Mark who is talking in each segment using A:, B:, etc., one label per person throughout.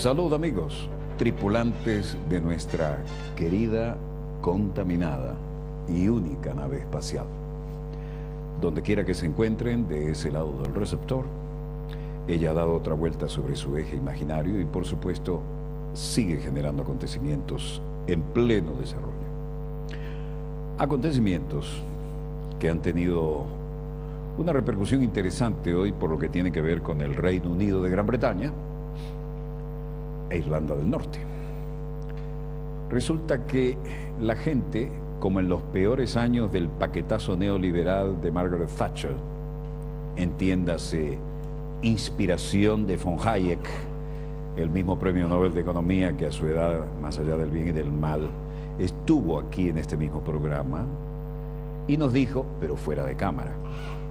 A: Salud amigos, tripulantes de nuestra querida, contaminada y única nave espacial. Donde quiera que se encuentren de ese lado del receptor, ella ha dado otra vuelta sobre su eje imaginario y por supuesto sigue generando acontecimientos en pleno desarrollo. Acontecimientos que han tenido una repercusión interesante hoy por lo que tiene que ver con el Reino Unido de Gran Bretaña e Irlanda del Norte. Resulta que la gente, como en los peores años del paquetazo neoliberal de Margaret Thatcher, entiéndase inspiración de von Hayek, el mismo premio Nobel de Economía que a su edad, más allá del bien y del mal, estuvo aquí en este mismo programa y nos dijo, pero fuera de cámara,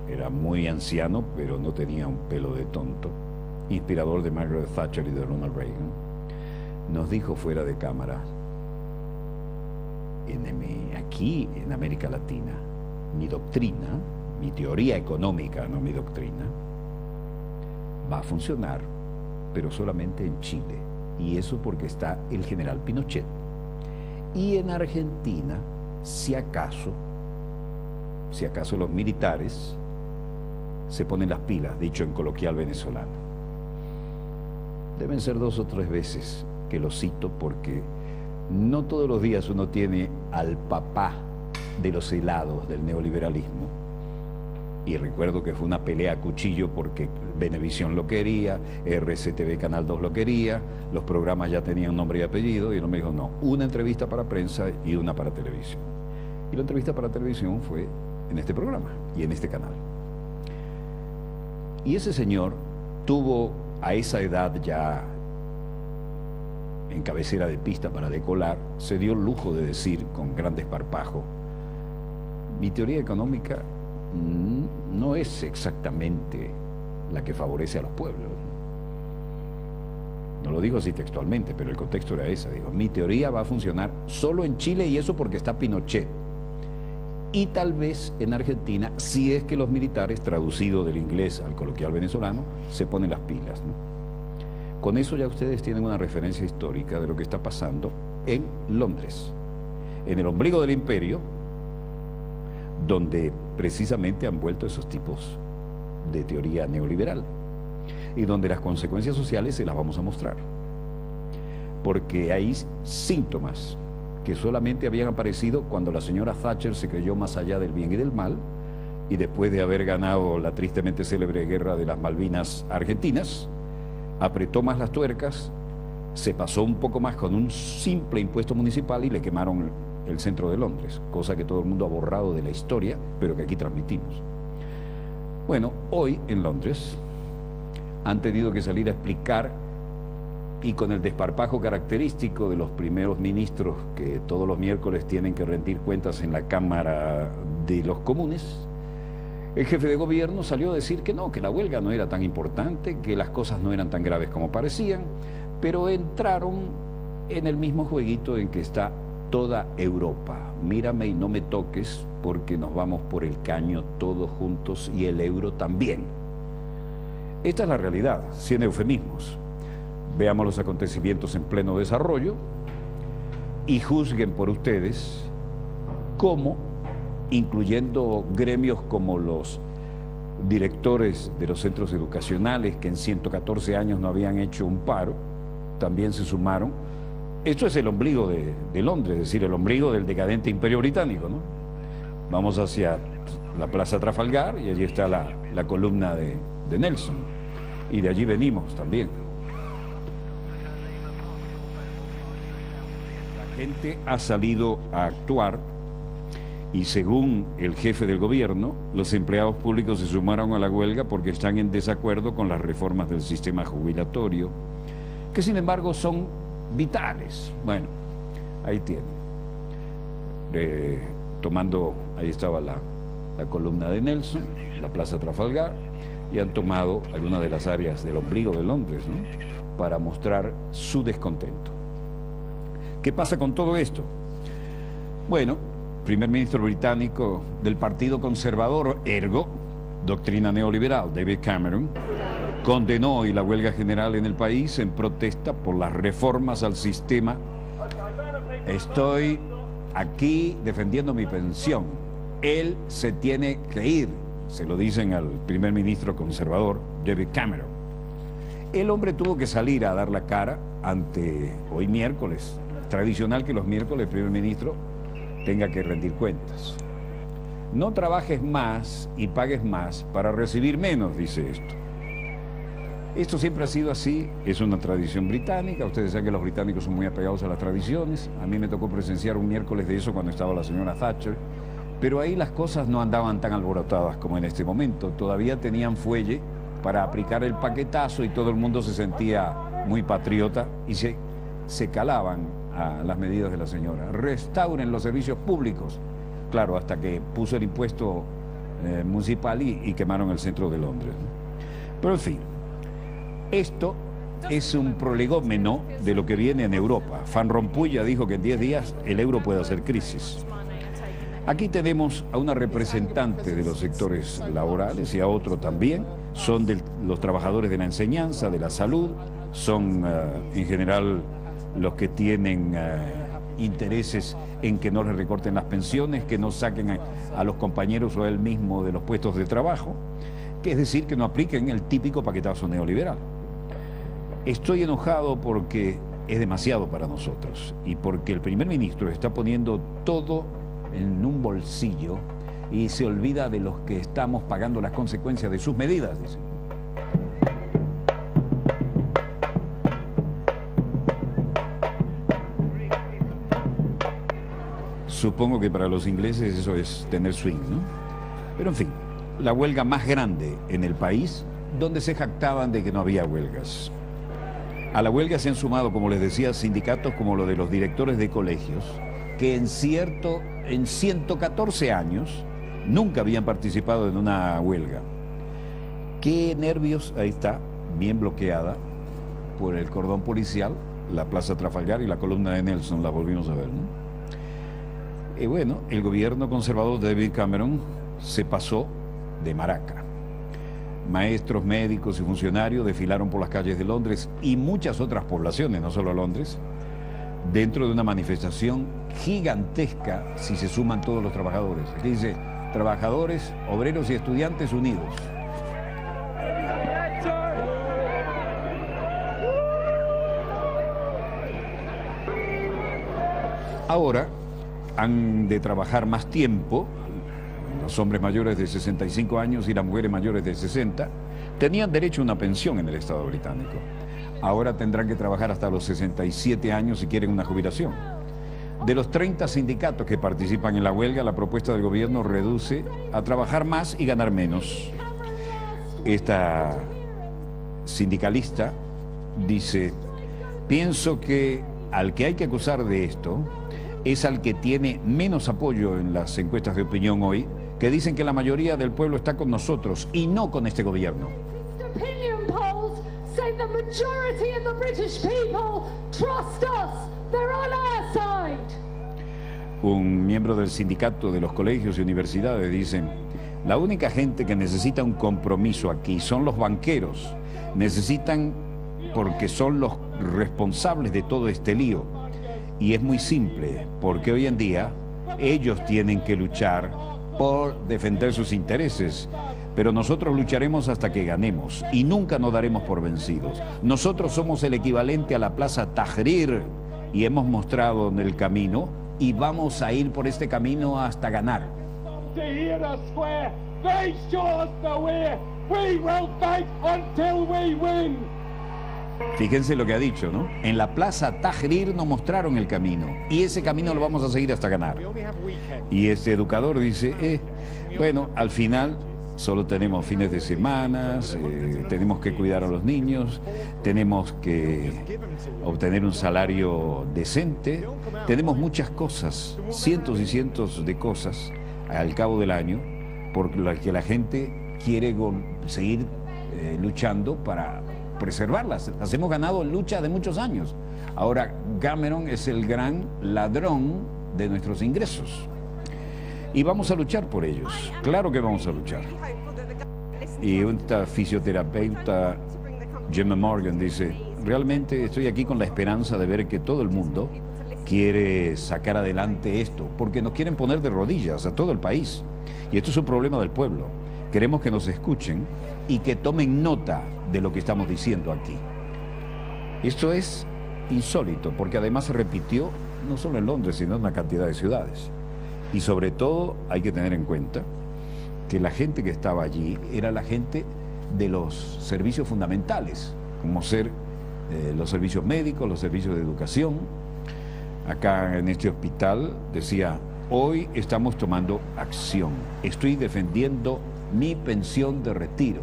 A: era muy anciano, pero no tenía un pelo de tonto, inspirador de Margaret Thatcher y de Ronald Reagan, nos dijo fuera de cámara, aquí en América Latina, mi doctrina, mi teoría económica, no mi doctrina, va a funcionar, pero solamente en Chile, y eso porque está el general Pinochet. Y en Argentina, si acaso los militares se ponen las pilas, dicho en coloquial venezolano. Deben ser 2 o 3 veces que lo cito porque no todos los días uno tiene al papá de los helados del neoliberalismo. Y recuerdo que fue una pelea a cuchillo porque Venevisión lo quería, RCTV Canal 2 lo quería, los programas ya tenían nombre y apellido, y él me dijo, no, una entrevista para prensa y una para televisión. Y la entrevista para televisión fue en este programa y en este canal. Y ese señor tuvo a esa edad ya en cabecera de pista para decolar, se dio el lujo de decir con gran desparpajo, mi teoría económica no es exactamente la que favorece a los pueblos. No lo digo así textualmente, pero el contexto era ese. Digo, mi teoría va a funcionar solo en Chile y eso porque está Pinochet. Y tal vez en Argentina, si es que los militares, traducido del inglés al coloquial venezolano, se ponen las pilas, ¿no? Con eso ya ustedes tienen una referencia histórica de lo que está pasando en Londres, en el ombligo del imperio, donde precisamente han vuelto esos tipos de teoría neoliberal y donde las consecuencias sociales se las vamos a mostrar, porque hay síntomas que solamente habían aparecido cuando la señora Thatcher se creyó más allá del bien y del mal y después de haber ganado la tristemente célebre guerra de las Malvinas argentinas, apretó más las tuercas, se pasó un poco más con un simple impuesto municipal y le quemaron el centro de Londres, cosa que todo el mundo ha borrado de la historia, pero que aquí transmitimos. Bueno, hoy en Londres han tenido que salir a explicar, y con el desparpajo característico de los primeros ministros que todos los miércoles tienen que rendir cuentas en la Cámara de los Comunes, el jefe de gobierno salió a decir que no, que la huelga no era tan importante, que las cosas no eran tan graves como parecían, pero entraron en el mismo jueguito en que está toda Europa. Mírame y no me toques porque nos vamos por el caño todos juntos y el euro también. Esta es la realidad, sin eufemismos. Veamos los acontecimientos en pleno desarrollo y juzguen por ustedes cómo, incluyendo gremios como los directores de los centros educacionales que en 114 años no habían hecho un paro, también se sumaron. Esto es el ombligo de Londres, es decir, el ombligo del decadente imperio británico, ¿no? Vamos hacia la Plaza Trafalgar y allí está la columna de Nelson, y de allí venimos también. La gente ha salido a actuar y según el jefe del gobierno, los empleados públicos se sumaron a la huelga porque están en desacuerdo con las reformas del sistema jubilatorio, que sin embargo son vitales. Bueno, ahí tienen. Tomando, ahí estaba la columna de Nelson, la Plaza Trafalgar, y han tomado algunas de las áreas del ombligo de Londres, ¿no?, para mostrar su descontento. ¿Qué pasa con todo esto? Bueno, primer ministro británico del Partido Conservador, ergo, doctrina neoliberal, David Cameron, condenó hoy la huelga general en el país en protesta por las reformas al sistema. Estoy aquí defendiendo mi pensión. Él se tiene que ir, se lo dicen al primer ministro conservador, David Cameron. El hombre tuvo que salir a dar la cara ante, hoy miércoles, tradicional que los miércoles el primer ministro tenga que rendir cuentas. No trabajes más y pagues más para recibir menos, dice esto. Esto siempre ha sido así, es una tradición británica. Ustedes saben que los británicos son muy apegados a las tradiciones. A mí me tocó presenciar un miércoles de eso cuando estaba la señora Thatcher, pero ahí las cosas no andaban tan alborotadas como en este momento. Todavía tenían fuelle para aplicar el paquetazo y todo el mundo se sentía muy patriota y se calaban a las medidas de la señora. Restauren los servicios públicos. Claro, hasta que puso el impuesto municipal y quemaron el centro de Londres. Pero en fin. Esto es un prolegómeno de lo que viene en Europa. Van Rompuy ya dijo que en 10 días el euro puede hacer crisis. Aquí tenemos a una representante de los sectores laborales y a otro también. Son de los trabajadores de la enseñanza, de la salud, son en general los que tienen intereses en que no les recorten las pensiones, que no saquen a los compañeros o a él mismo de los puestos de trabajo, que es decir, que no apliquen el típico paquetazo neoliberal. Estoy enojado porque es demasiado para nosotros y porque el primer ministro está poniendo todo en un bolsillo y se olvida de los que estamos pagando las consecuencias de sus medidas, dice. Supongo que para los ingleses eso es tener swing, ¿no? Pero en fin, la huelga más grande en el país, donde se jactaban de que no había huelgas. A la huelga se han sumado, como les decía, sindicatos como lo de los directores de colegios, que en 114 años nunca habían participado en una huelga. Qué nervios, ahí está, bien bloqueada por el cordón policial, la Plaza Trafalgar y la columna de Nelson, la volvimos a ver, ¿no? Y bueno, el gobierno conservador de David Cameron se pasó de maraca. Maestros, médicos y funcionarios desfilaron por las calles de Londres y muchas otras poblaciones, no solo Londres, dentro de una manifestación gigantesca si se suman todos los trabajadores. Aquí dice, trabajadores, obreros y estudiantes unidos. Ahora han de trabajar más tiempo. Los hombres mayores de 65 años y las mujeres mayores de 60 tenían derecho a una pensión en el Estado británico. Ahora tendrán que trabajar hasta los 67 años si quieren una jubilación. De los 30 sindicatos que participan en la huelga, la propuesta del gobierno reduce a trabajar más y ganar menos. Esta sindicalista dice, pienso que al que hay que acusar de esto es al que tiene menos apoyo en las encuestas de opinión hoy, que dicen que la mayoría del pueblo está con nosotros y no con este gobierno. Un miembro del sindicato de los colegios y universidades dice, la única gente que necesita un compromiso aquí son los banqueros. Necesitan porque son los responsables de todo este lío. Y es muy simple, porque hoy en día ellos tienen que luchar por defender sus intereses, pero nosotros lucharemos hasta que ganemos y nunca nos daremos por vencidos. Nosotros somos el equivalente a la Plaza Tahrir y hemos mostrado en el camino y vamos a ir por este camino hasta ganar. Fíjense lo que ha dicho, ¿no? En la Plaza Tahrir nos mostraron el camino y ese camino lo vamos a seguir hasta ganar. Y este educador dice, bueno, al final solo tenemos fines de semana, tenemos que cuidar a los niños, tenemos que obtener un salario decente, tenemos muchas cosas, cientos y cientos de cosas al cabo del año por las que la gente quiere seguir luchando para preservarlas. Las hemos ganado en lucha de muchos años. Ahora Cameron es el gran ladrón de nuestros ingresos. Y vamos a luchar por ellos. Claro que vamos a luchar. Y esta fisioterapeuta Gemma Morgan dice, realmente estoy aquí con la esperanza de ver que todo el mundo quiere sacar adelante esto, porque nos quieren poner de rodillas a todo el país. Y esto es un problema del pueblo. Queremos que nos escuchen y que tomen nota de lo que estamos diciendo aquí. Esto es insólito, porque además se repitió no solo en Londres, sino en una cantidad de ciudades. Y sobre todo hay que tener en cuenta que la gente que estaba allí era la gente de los servicios fundamentales, como ser los servicios médicos, los servicios de educación. Acá en este hospital decía, hoy estamos tomando acción, estoy defendiendo mi pensión de retiro.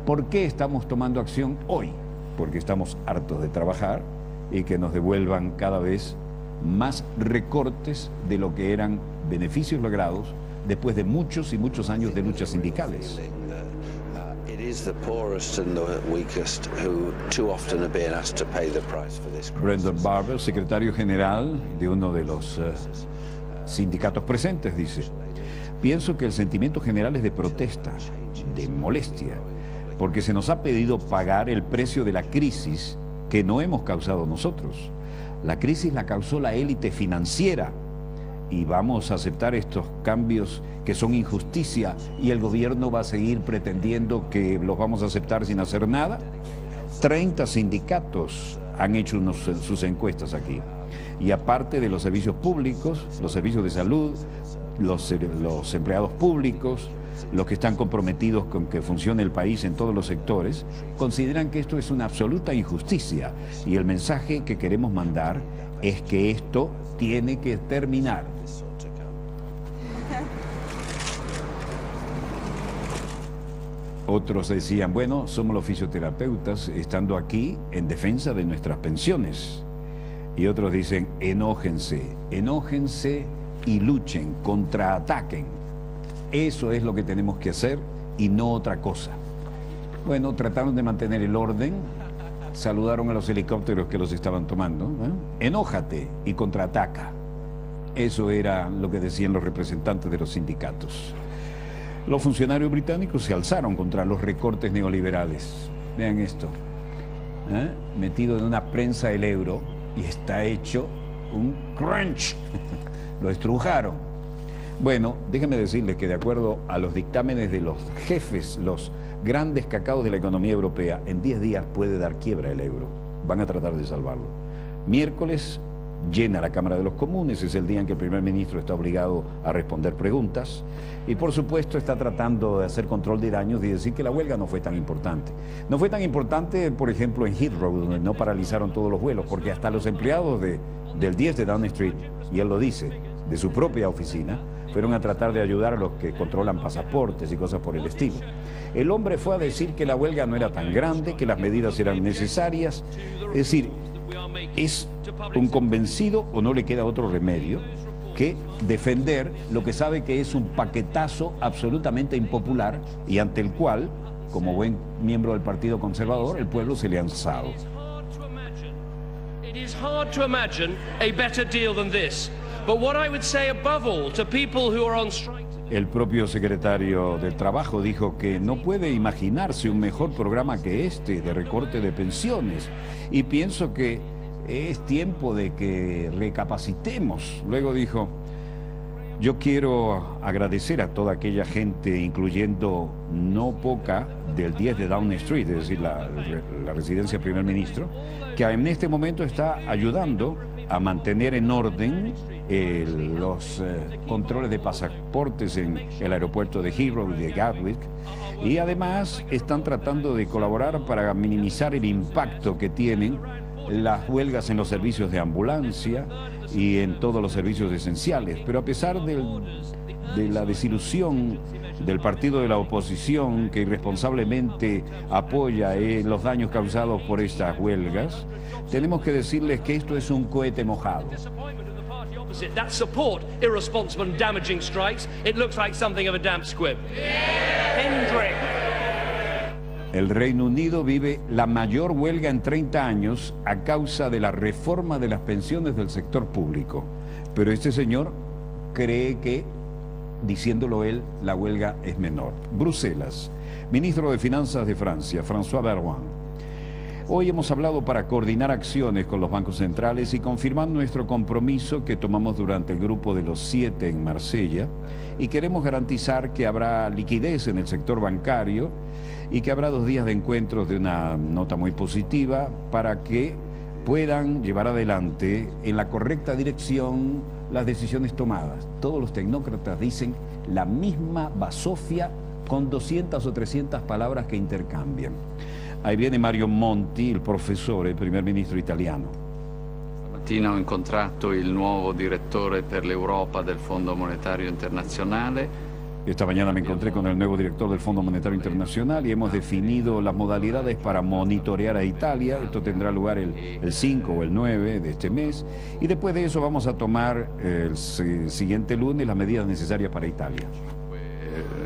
A: ¿Por qué estamos tomando acción hoy? Porque estamos hartos de trabajar y que nos devuelvan cada vez más recortes de lo que eran beneficios logrados después de muchos y muchos años de luchas sindicales. Brendan Barber, secretario general de uno de los sindicatos presentes, dice, pienso que el sentimiento general es de protesta, de molestia, porque se nos ha pedido pagar el precio de la crisis que no hemos causado nosotros. La crisis la causó la élite financiera y vamos a aceptar estos cambios que son injusticia y el gobierno va a seguir pretendiendo que los vamos a aceptar sin hacer nada. 30 sindicatos han hecho sus encuestas aquí. Y aparte de los servicios públicos, los servicios de salud, los empleados públicos, los que están comprometidos con que funcione el país en todos los sectores, consideran que esto es una absoluta injusticia. Y el mensaje que queremos mandar es que esto tiene que terminar. Otros decían, bueno, somos los fisioterapeutas estando aquí en defensa de nuestras pensiones. Y otros dicen, enójense, enójense y luchen, contraataquen. Eso es lo que tenemos que hacer y no otra cosa. Bueno, trataron de mantener el orden, saludaron a los helicópteros que los estaban tomando. Enójate y contraataca. Eso era lo que decían los representantes de los sindicatos. Los funcionarios británicos se alzaron contra los recortes neoliberales. Vean esto, metido en una prensa el euro y está hecho un crunch. Lo estrujaron. Bueno, déjenme decirles que de acuerdo a los dictámenes de los jefes, los grandes cacaos de la economía europea, en 10 días puede dar quiebra el euro. Van a tratar de salvarlo. Miércoles llena la Cámara de los Comunes, es el día en que el primer ministro está obligado a responder preguntas y por supuesto está tratando de hacer control de daños y decir que la huelga no fue tan importante. No fue tan importante, por ejemplo, en Heathrow, donde no paralizaron todos los vuelos, porque hasta los empleados del 10 de Downing Street, y él lo dice, de su propia oficina, fueron a tratar de ayudar a los que controlan pasaportes y cosas por el estilo. El hombre fue a decir que la huelga no era tan grande, que las medidas eran necesarias, es decir, es un convencido o no le queda otro remedio que defender lo que sabe que es un paquetazo absolutamente impopular y ante el cual, como buen miembro del Partido Conservador, el pueblo se le ha alzado.
B: It is hard to imagine a better deal than this. But what I would say above all to people who are on strike.
A: El propio secretario del Trabajo dijo que no puede imaginarse un mejor programa que este de recorte de pensiones. Y pienso que es tiempo de que recapacitemos. Luego dijo, yo quiero agradecer a toda aquella gente, incluyendo no poca, del 10 de Downing Street, es decir, la residencia del primer ministro, que en este momento está ayudando a mantener en orden los controles de pasaportes en el aeropuerto de Heathrow y de Gatwick, y además están tratando de colaborar para minimizar el impacto que tienen las huelgas en los servicios de ambulancia y en todos los servicios esenciales. Pero a pesar de la desilusión del partido de la oposición que irresponsablemente apoya los daños causados por estas huelgas, tenemos que decirles que esto es un cohete mojado.
B: That support irresponsible and damaging strikes, it looks like something of a damp squib. Hendrik.
A: El Reino Unido vive la mayor huelga en 30 años a causa de la reforma de las pensiones del sector público. Pero este señor cree que, diciéndolo él, la huelga es menor. Bruselas. Ministro de Finanzas de Francia, François Bayrou. Hoy hemos hablado para coordinar acciones con los bancos centrales y confirmar nuestro compromiso que tomamos durante el grupo de los 7 en Marsella, y queremos garantizar que habrá liquidez en el sector bancario y que habrá 2 días de encuentros de una nota muy positiva para que puedan llevar adelante en la correcta dirección las decisiones tomadas. Todos los tecnócratas dicen la misma basofia con 200 o 300 palabras que intercambian. Ahí viene Mario Monti, il professore, il primer ministro italiano.
C: Stamattina ho incontrato il nuovo direttore per l'Europa del Fondo Monetario Internazionale.
A: Esta mañana me encontré con el nuevo director del Fondo Monetario Internacional y hemos definido las modalidades para monitorear a Italia. Esto tendrá lugar el 5 o el 9 de este mes. Y después de eso vamos a tomar el siguiente lunes las medidas necesarias para Italia.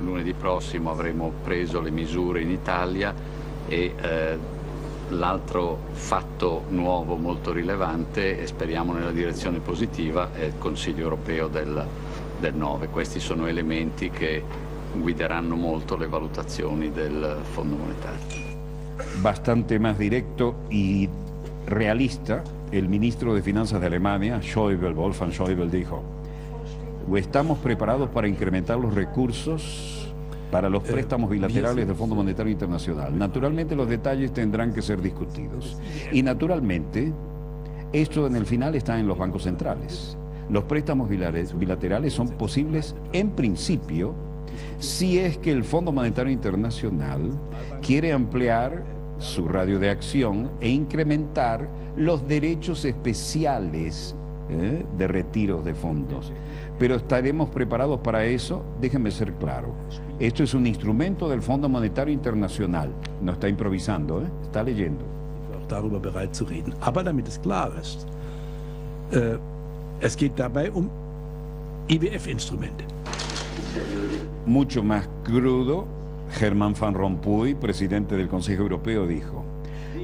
C: Lunedì prossimo avremo preso le misure in Italia e l'altro fatto nuovo molto rilevante, e speriamo nella direzione positiva, è il Consiglio europeo del 9. Questi sono elementi che guideranno molto le valutazioni del Fondo Monetario.
A: Bastante más directo y realista, el ministro de Finanzas de Alemania, Schäuble, Wolfgang Schäuble, dijo: estamos preparados para incrementar los recursos para los préstamos bilaterales del Fondo Monetario Internacional. Naturalmente los detalles tendrán que ser discutidos. Y naturalmente, esto en el final está en los bancos centrales. Los préstamos bilaterales son posibles en principio si es que el Fondo Monetario Internacional quiere ampliar su radio de acción e incrementar los derechos especiales de retiros de fondos. Pero estaremos preparados para eso. Déjenme ser claro. Esto es un instrumento del Fondo Monetario Internacional. No está improvisando, está leyendo.
D: Darüber bereit zu reden. Aber damit es klar ist, es geht dabei IWF-Instrumente.
A: Mucho más crudo, Herman Van Rompuy, presidente del Consejo Europeo, dijo: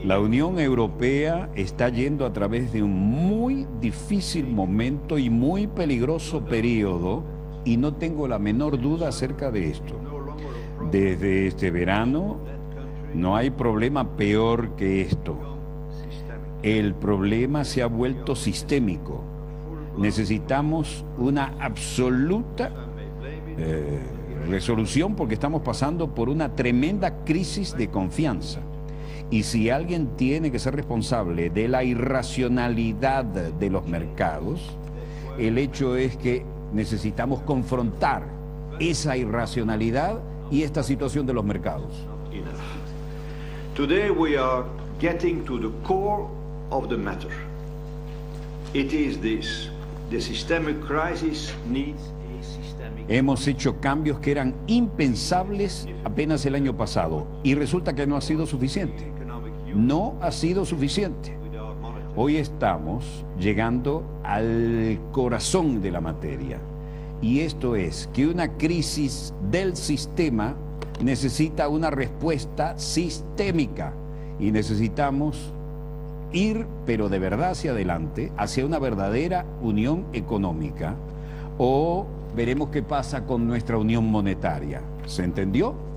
A: la Unión Europea está yendo a través de un muy difícil momento y muy peligroso periodo, y no tengo la menor duda acerca de esto. Desde este verano no hay problema peor que esto. El problema se ha vuelto sistémico. Necesitamos una absoluta resolución porque estamos pasando por una tremenda crisis de confianza. Y si alguien tiene que ser responsable de la irracionalidad de los mercados, el hecho es que necesitamos confrontar esa irracionalidad y esta situación de los mercados.
E: Today we are getting to the core of the matter. It is this: the systemic crisis needs a systemic...
A: Hemos hecho cambios que eran impensables apenas el año pasado y resulta que no ha sido suficiente. No ha sido suficiente. Hoy estamos llegando al corazón de la materia, y esto es que una crisis del sistema necesita una respuesta sistémica, y necesitamos ir, pero de verdad hacia adelante, hacia una verdadera unión económica, o veremos qué pasa con nuestra unión monetaria. ¿Se entendió?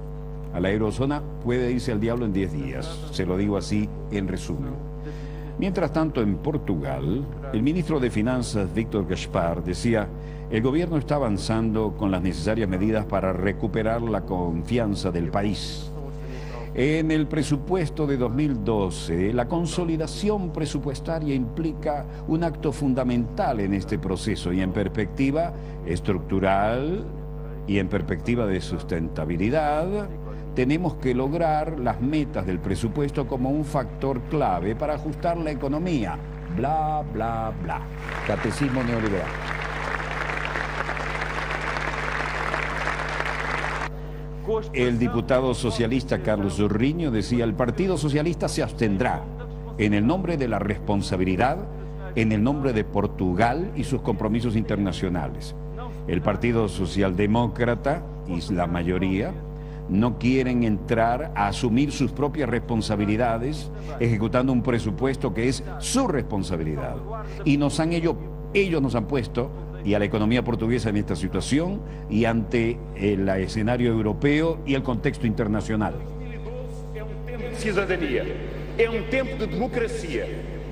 A: A la eurozona puede irse al diablo en 10 días, se lo digo así en resumen. Mientras tanto, en Portugal, el ministro de Finanzas, Vítor Gaspar, decía: el gobierno está avanzando con las necesarias medidas para recuperar la confianza del país. En el presupuesto de 2012, la consolidación presupuestaria implica un acto fundamental en este proceso y en perspectiva estructural y en perspectiva de sustentabilidad, tenemos que lograr las metas del presupuesto como un factor clave para ajustar la economía. Bla, bla, bla. Catecismo neoliberal. El diputado socialista Carlos Zorrinho decía: el Partido Socialista se abstendrá en el nombre de la responsabilidad, en el nombre de Portugal y sus compromisos internacionales. El Partido Socialdemócrata y la mayoría no quieren entrar a asumir sus propias responsabilidades ejecutando un presupuesto que es su responsabilidad. Y ellos nos han puesto y a la economía portuguesa en esta situación y ante el escenario europeo y el contexto internacional.
F: Cidadania. É tempo de democracia.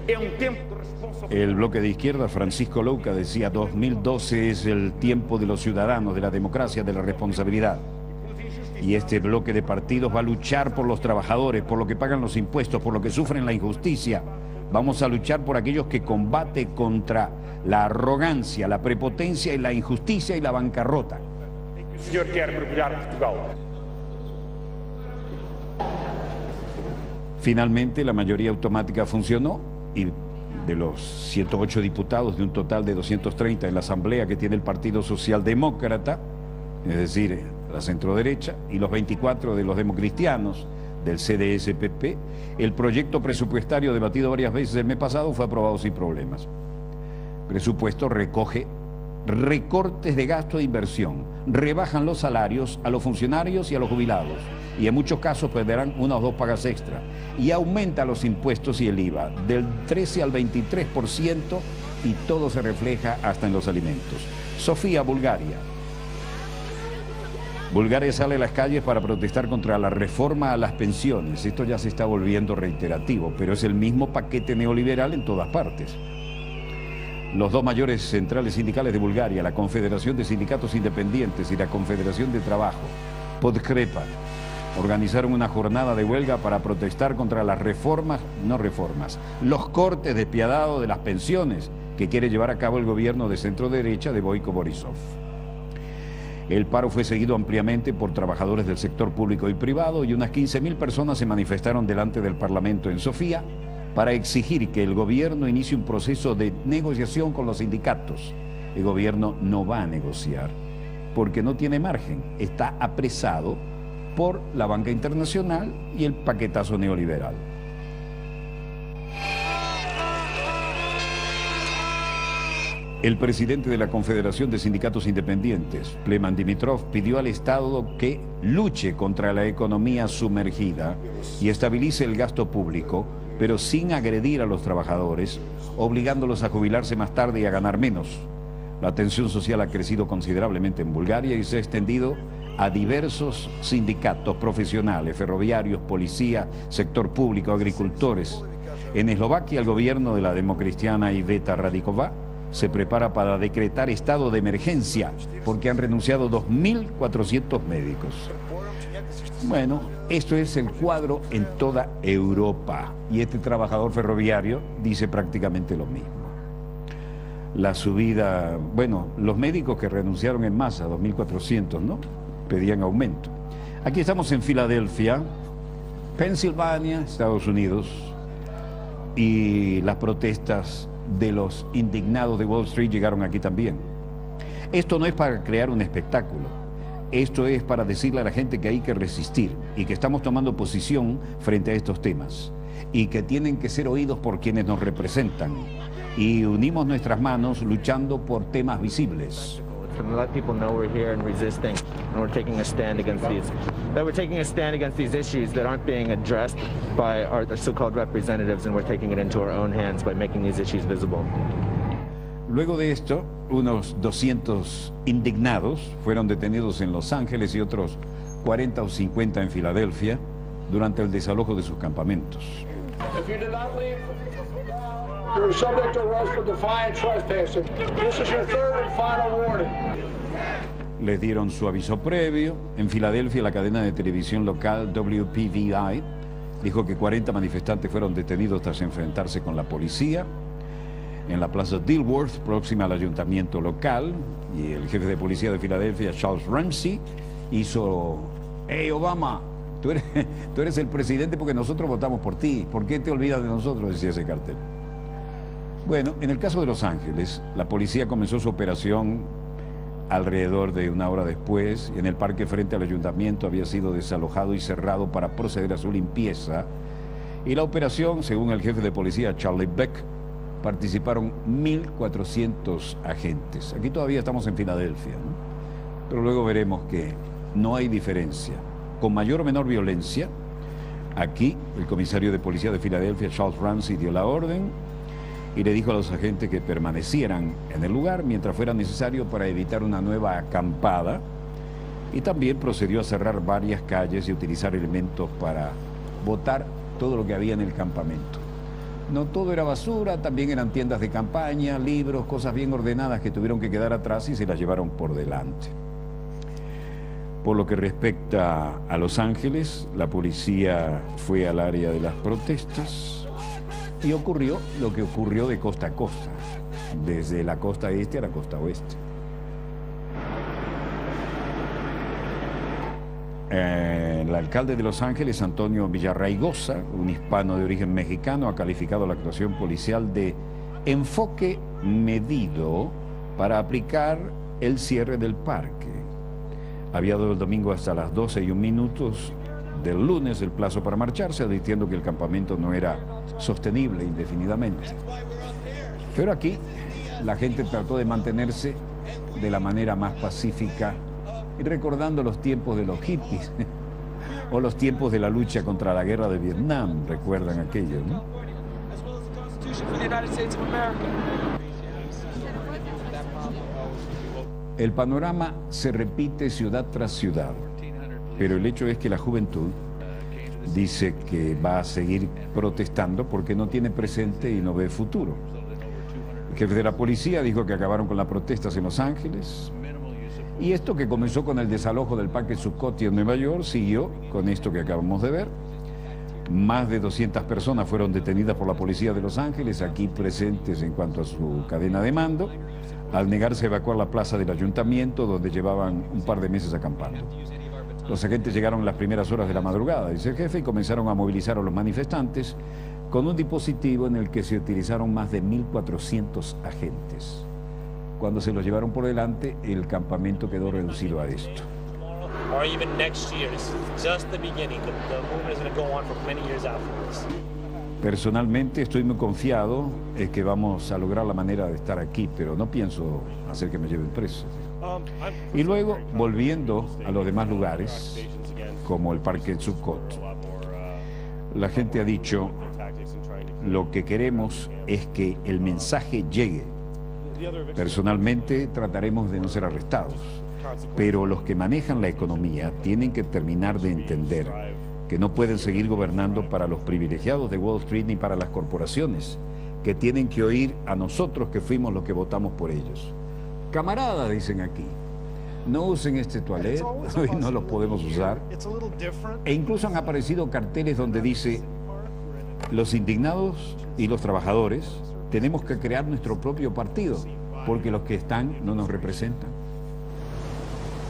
F: É tempo de responsabilidad.
A: El bloque de izquierda, Francisco Louca, decía 2012 es el tiempo de los ciudadanos, de la democracia, de la responsabilidad. Y este bloque de partidos va a luchar por los trabajadores, por lo que pagan los impuestos, por lo que sufren la injusticia. Vamos a luchar por aquellos que combaten contra la arrogancia, la prepotencia y la injusticia y la bancarrota.
F: O senhor quer mergulhar Portugal.
A: Finalmente, la mayoría automática funcionó y de los 108 diputados de un total de 230 en la Asamblea que tiene el Partido Socialdemócrata, es decir, la centroderecha, y los 24 de los democristianos del CDS-PP, el proyecto presupuestario debatido varias veces el mes pasado fue aprobado sin problemas. Presupuesto recoge recortes de gasto e inversión, rebajan los salarios a los funcionarios y a los jubilados, y en muchos casos perderán una o dos pagas extra, y aumenta los impuestos y el IVA del 13 al 23%, y todo se refleja hasta en los alimentos. Sofía, Bulgaria. Bulgaria sale a las calles para protestar contra la reforma a las pensiones. Esto ya se está volviendo reiterativo, pero es el mismo paquete neoliberal en todas partes. Los dos mayores centrales sindicales de Bulgaria, la Confederación de Sindicatos Independientes y la Confederación de Trabajo, Podkrepa, organizaron una jornada de huelga para protestar contra las los cortes despiadados de las pensiones que quiere llevar a cabo el gobierno de centro-derecha de Boyko Borisov. El paro fue seguido ampliamente por trabajadores del sector público y privado y unas 15.000 personas se manifestaron delante del Parlamento en Sofía para exigir que el gobierno inicie un proceso de negociación con los sindicatos. El gobierno no va a negociar porque no tiene margen, está apresado por la banca internacional y el paquetazo neoliberal. El presidente de la Confederación de Sindicatos Independientes, Pleman Dimitrov, pidió al Estado que luche contra la economía sumergida y estabilice el gasto público, pero sin agredir a los trabajadores, obligándolos a jubilarse más tarde y a ganar menos. La tensión social ha crecido considerablemente en Bulgaria y se ha extendido a diversos sindicatos profesionales, ferroviarios, policía, sector público, agricultores. En Eslovaquia, el gobierno de la democristiana Iveta Radiková se prepara para decretar estado de emergencia porque han renunciado 2.400 médicos. Bueno, esto es el cuadro en toda Europa y este trabajador ferroviario dice prácticamente lo mismo. La subida, bueno, los médicos que renunciaron en masa, 2.400, ¿no? Pedían aumento. Aquí estamos en Filadelfia, Pensilvania, Estados Unidos, y las protestas de los indignados de Wall Street llegaron aquí también. Esto no es para crear un espectáculo, esto es para decirle a la gente que hay que resistir y que estamos tomando posición frente a estos temas y que tienen que ser oídos por quienes nos representan y unimos nuestras manos luchando por temas visibles.
G: And let people know we're here and resisting, and we're taking a stand against these issues that aren't being addressed by our so-called representatives, and we're taking it into our own hands by making these issues visible.
A: Luego de esto, unos 200 indignados fueron detenidos en Los Ángeles y otros 40 o 50 en Filadelfia durante el desalojo de sus campamentos.
H: If you did not leave, you're subject to arrest for defiant trespassing. This is your third and final warning.
A: Les dieron su aviso previo. En Filadelfia, la cadena de televisión local WPVI dijo que 40 manifestantes fueron detenidos tras enfrentarse con la policía en la plaza Dilworth, próxima al ayuntamiento local, y el jefe de policía de Filadelfia, Charles Ramsey, hizo: «Hey, Obama, tú eres el presidente porque nosotros votamos por ti. ¿Por qué te olvidas de nosotros?», decía ese cartel. Bueno, en el caso de Los Ángeles, la policía comenzó su operación alrededor de una hora después. En el parque frente al ayuntamiento había sido desalojado y cerrado para proceder a su limpieza. Y la operación, según el jefe de policía Charlie Beck, participaron 1.400 agentes. Aquí todavía estamos en Filadelfia, ¿no? Pero luego veremos que no hay diferencia. Con mayor o menor violencia, aquí el comisario de policía de Filadelfia, Charles Ramsey, dio la orden y le dijo a los agentes que permanecieran en el lugar mientras fuera necesario para evitar una nueva acampada, y también procedió a cerrar varias calles y utilizar elementos para botar todo lo que había en el campamento. No todo era basura, también eran tiendas de campaña, libros, cosas bien ordenadas que tuvieron que quedar atrás y se las llevaron por delante. Por lo que respecta a Los Ángeles, la policía fue al área de las protestas y ocurrió lo que ocurrió de costa a costa, desde la costa este a la costa oeste. El alcalde de Los Ángeles, Antonio Villarraigosa, un hispano de origen mexicano, ha calificado la actuación policial de enfoque medido para aplicar el cierre del parque. Había dado el domingo hasta las 12:01 del lunes el plazo para marcharse, advirtiendo que el campamento no era sostenible indefinidamente. Pero aquí la gente trató de mantenerse de la manera más pacífica y recordando los tiempos de los hippies o los tiempos de la lucha contra la guerra de Vietnam, recuerdan aquello, ¿no? El panorama se repite ciudad tras ciudad, pero el hecho es que la juventud dice que va a seguir protestando porque no tiene presente y no ve futuro. El jefe de la policía dijo que acabaron con las protestas en Los Ángeles. Y esto que comenzó con el desalojo del Parque Zuccotti en Nueva York, siguió con esto que acabamos de ver. Más de 200 personas fueron detenidas por la policía de Los Ángeles, aquí presentes en cuanto a su cadena de mando, al negarse a evacuar la plaza del ayuntamiento, donde llevaban un par de meses acampando. Los agentes llegaron en las primeras horas de la madrugada, dice el jefe, y comenzaron a movilizar a los manifestantes con un dispositivo en el que se utilizaron más de 1.400 agentes. Cuando se los llevaron por delante, el campamento quedó reducido a esto. Personalmente estoy muy confiado en que vamos a lograr la manera de estar aquí, pero no pienso hacer que me lleven preso. Y luego, volviendo a los demás lugares, como el Parque Zuccotti, la gente ha dicho, lo que queremos es que el mensaje llegue. Personalmente trataremos de no ser arrestados, pero los que manejan la economía tienen que terminar de entender que no pueden seguir gobernando para los privilegiados de Wall Street ni para las corporaciones, que tienen que oír a nosotros que fuimos los que votamos por ellos. Camaradas, dicen aquí, no usen este toilet, hoy no los podemos usar. E incluso han aparecido carteles donde dice, los indignados y los trabajadores tenemos que crear nuestro propio partido, porque los que están no nos representan.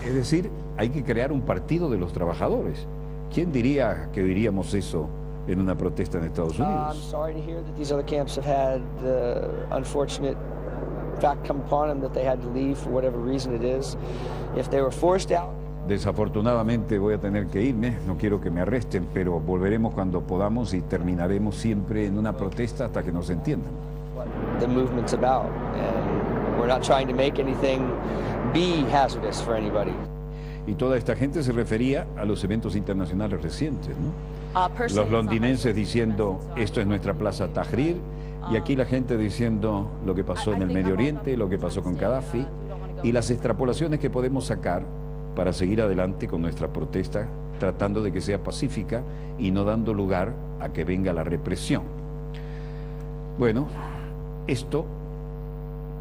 A: Es decir, hay que crear un partido de los trabajadores. ¿Quién diría que oiríamos eso en una protesta en Estados Unidos?
I: I'm sorry to hear that these other camps have had the unfortunate fact come upon them that they had to leave for whatever reason it is. If they were forced out.
A: Desafortunadamente voy a tener que irme, no quiero que me arresten, pero volveremos cuando podamos y terminaremos siempre en una protesta hasta que nos entiendan.
I: What the movement's about, and we're not trying to make anything be hazardous for anybody.
A: Y toda esta gente se refería a los eventos internacionales recientes, ¿no? Los londinenses diciendo, esto es nuestra plaza Tahrir, y aquí la gente diciendo lo que pasó en el Medio Oriente, lo que pasó con Gaddafi, y las extrapolaciones que podemos sacar para seguir adelante con nuestra protesta, tratando de que sea pacífica y no dando lugar a que venga la represión. Bueno, esto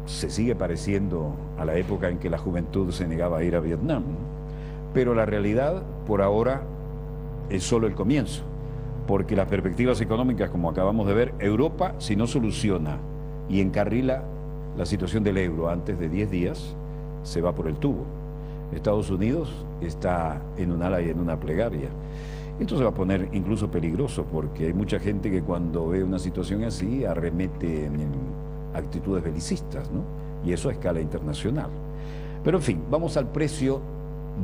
A: se sigue pareciendo a la época en que la juventud se negaba a ir a Vietnam, pero la realidad, por ahora, es solo el comienzo, porque las perspectivas económicas, como acabamos de ver, Europa, si no soluciona y encarrila la situación del euro antes de 10 días, se va por el tubo. Estados Unidos está en un ala y en una plegaria. Esto se va a poner incluso peligroso, porque hay mucha gente que cuando ve una situación así arremete en actitudes belicistas, ¿no? Y eso a escala internacional. Pero en fin, vamos al precio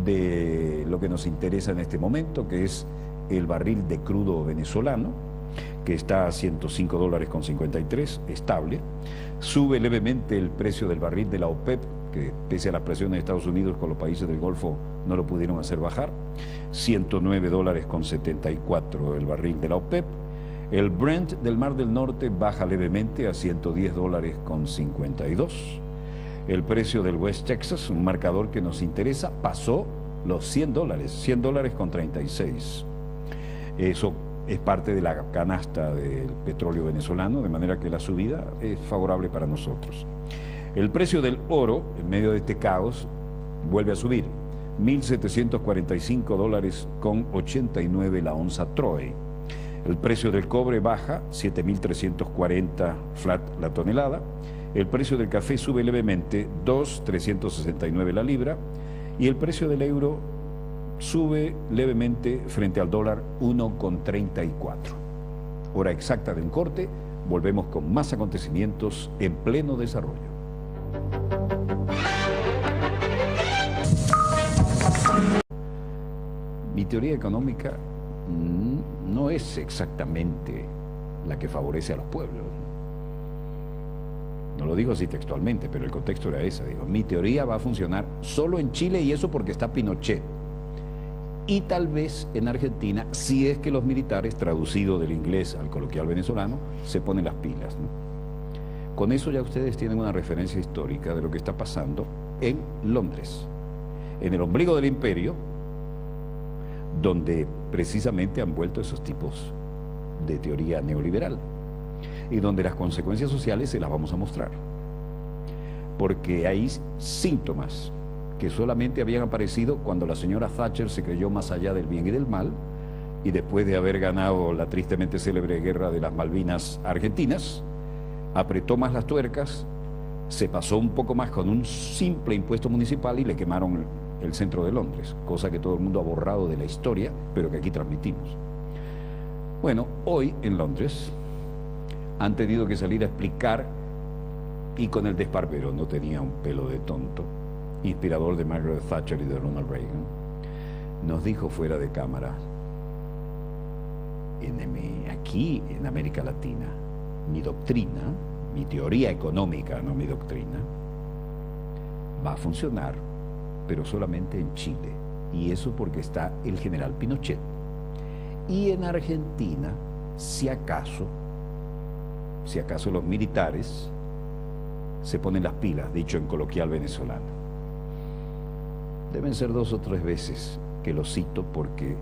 A: de lo que nos interesa en este momento, que es el barril de crudo venezolano, que está a $105.53, estable. Sube levemente el precio del barril de la OPEP, que pese a las presiones de Estados Unidos con los países del Golfo no lo pudieron hacer bajar. $109.74 el barril de la OPEP. El Brent del Mar del Norte baja levemente a $110.52. El precio del West Texas, un marcador que nos interesa, pasó los $100, $100.36. Eso es parte de la canasta del petróleo venezolano, de manera que la subida es favorable para nosotros. El precio del oro, en medio de este caos, vuelve a subir, $1.745,89 la onza Troy. El precio del cobre baja, 7.340 flat la tonelada. El precio del café sube levemente, 2.369 la libra. Y el precio del euro sube levemente frente al dólar, 1,34. Hora exacta del corte, volvemos con más acontecimientos en pleno desarrollo. Mi teoría económica no es exactamente la que favorece a los pueblos. No lo digo así textualmente, pero el contexto era ese. Digo, mi teoría va a funcionar solo en Chile, y eso porque está Pinochet. Y tal vez en Argentina, si es que los militares, traducido del inglés al coloquial venezolano, se ponen las pilas, ¿no? Con eso ya ustedes tienen una referencia histórica de lo que está pasando en Londres, en el ombligo del imperio, donde precisamente han vuelto esos tipos de teoría neoliberal y donde las consecuencias sociales se las vamos a mostrar, porque hay síntomas que solamente habían aparecido cuando la señora Thatcher se creyó más allá del bien y del mal, y después de haber ganado la tristemente célebre guerra de las Malvinas argentinas, apretó más las tuercas, se pasó un poco más con un simple impuesto municipal y le quemaron el centro de Londres, cosa que todo el mundo ha borrado de la historia, pero que aquí transmitimos. Bueno, hoy en Londres han tenido que salir a explicar, y con el desparpero, no tenía un pelo de tonto, inspirador de Margaret Thatcher y de Ronald Reagan, nos dijo fuera de cámara, aquí en América Latina, mi doctrina, mi teoría económica, no mi doctrina, va a funcionar, pero solamente en Chile, y eso porque está el general Pinochet. Y en Argentina, si acaso los militares se ponen las pilas, dicho en coloquial venezolano. Deben ser 2 o 3 veces que lo cito, porque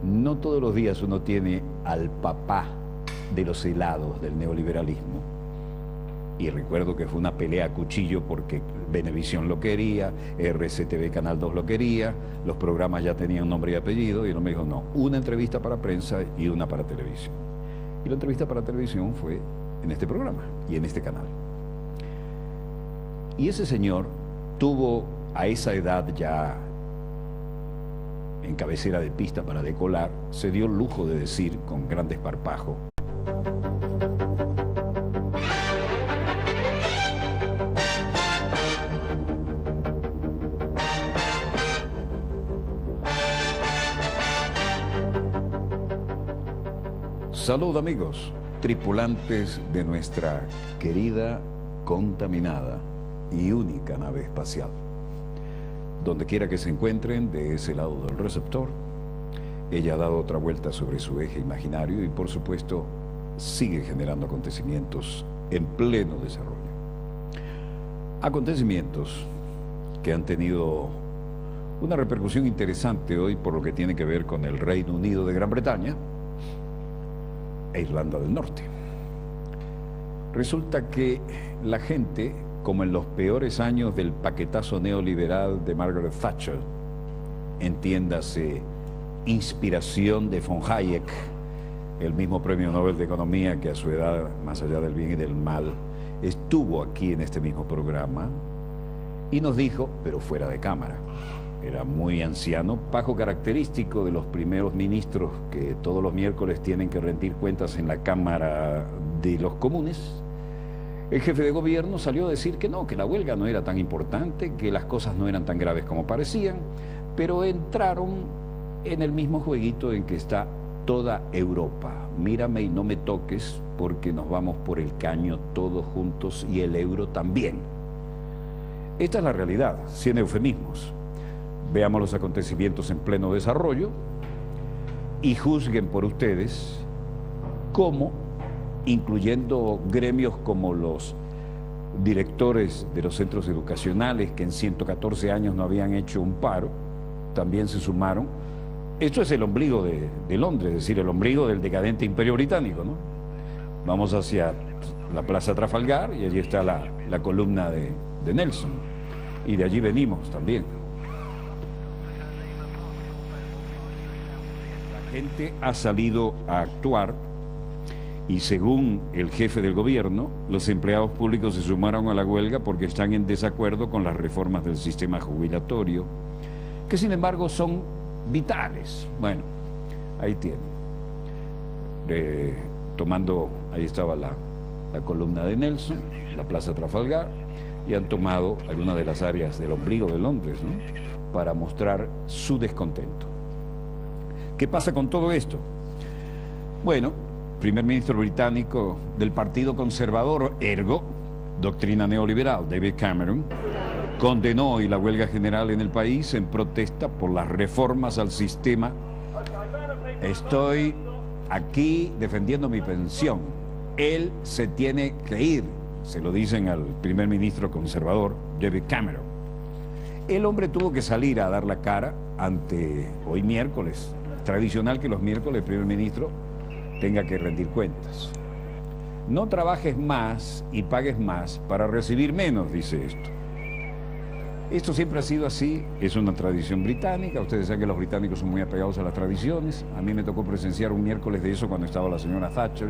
A: no todos los días uno tiene al papá de los helados del neoliberalismo. Y recuerdo que fue una pelea a cuchillo porque Venevisión lo quería, RCTV Canal 2 lo quería, los programas ya tenían nombre y apellido, y él me dijo, no, una entrevista para prensa y una para televisión. Y la entrevista para televisión fue en este programa y en este canal. Y ese señor tuvo a esa edad ya en cabecera de pista para decolar, se dio el lujo de decir con gran desparpajo: salud, amigos, tripulantes de nuestra querida, contaminada y única nave espacial. Donde quiera que se encuentren de ese lado del receptor, ella ha dado otra vuelta sobre su eje imaginario y, por supuesto, sigue generando acontecimientos en pleno desarrollo. Acontecimientos que han tenido una repercusión interesante hoy por lo que tiene que ver con el Reino Unido de Gran Bretaña e Irlanda del Norte. Resulta que la gente, como en los peores años del paquetazo neoliberal de Margaret Thatcher, entiéndase, inspiración de von Hayek, el mismo premio Nobel de Economía que a su edad, más allá del bien y del mal, estuvo aquí en este mismo programa y nos dijo, pero fuera de cámara, era muy anciano, pajo característico de los primeros ministros que todos los miércoles tienen que rendir cuentas en la Cámara de los Comunes. El jefe de gobierno salió a decir que no, que la huelga no era tan importante, que las cosas no eran tan graves como parecían, pero entraron en el mismo jueguito en que está toda Europa. Mírame y no me toques porque nos vamos por el caño todos juntos y el euro también. Esta es la realidad, sin eufemismos. Veamos los acontecimientos en pleno desarrollo y juzguen por ustedes cómo, incluyendo gremios como los directores de los centros educacionales, que en 114 años no habían hecho un paro, también se sumaron Esto es el ombligo de Londres, es decir, el ombligo del decadente imperio británico, ¿no? Vamos hacia la Plaza Trafalgar y allí está la columna de Nelson. Y de allí venimos también. La gente ha salido a actuar y según el jefe del gobierno, los empleados públicos se sumaron a la huelga porque están en desacuerdo con las reformas del sistema jubilatorio, que sin embargo son vitales. Bueno, ahí tienen. Tomando, ahí estaba la columna de Nelson, la Plaza Trafalgar, y han tomado algunas de las áreas del ombligo de Londres, ¿no?, para mostrar su descontento. ¿Qué pasa con todo esto? Bueno, primer ministro británico del Partido Conservador, ergo, doctrina neoliberal, David Cameron, condenó hoy la huelga general en el país en protesta por las reformas al sistema. Estoy aquí defendiendo mi pensión. Él se tiene que ir, se lo dicen al primer ministro conservador, David Cameron. El hombre tuvo que salir a dar la cara ante, hoy miércoles, tradicional que los miércoles el primer ministro tenga que rendir cuentas. No trabajes más y pagues más para recibir menos, dice esto. Esto siempre ha sido así, es una tradición británica. Ustedes saben que los británicos son muy apegados a las tradiciones. A mí me tocó presenciar un miércoles de eso cuando estaba la señora Thatcher.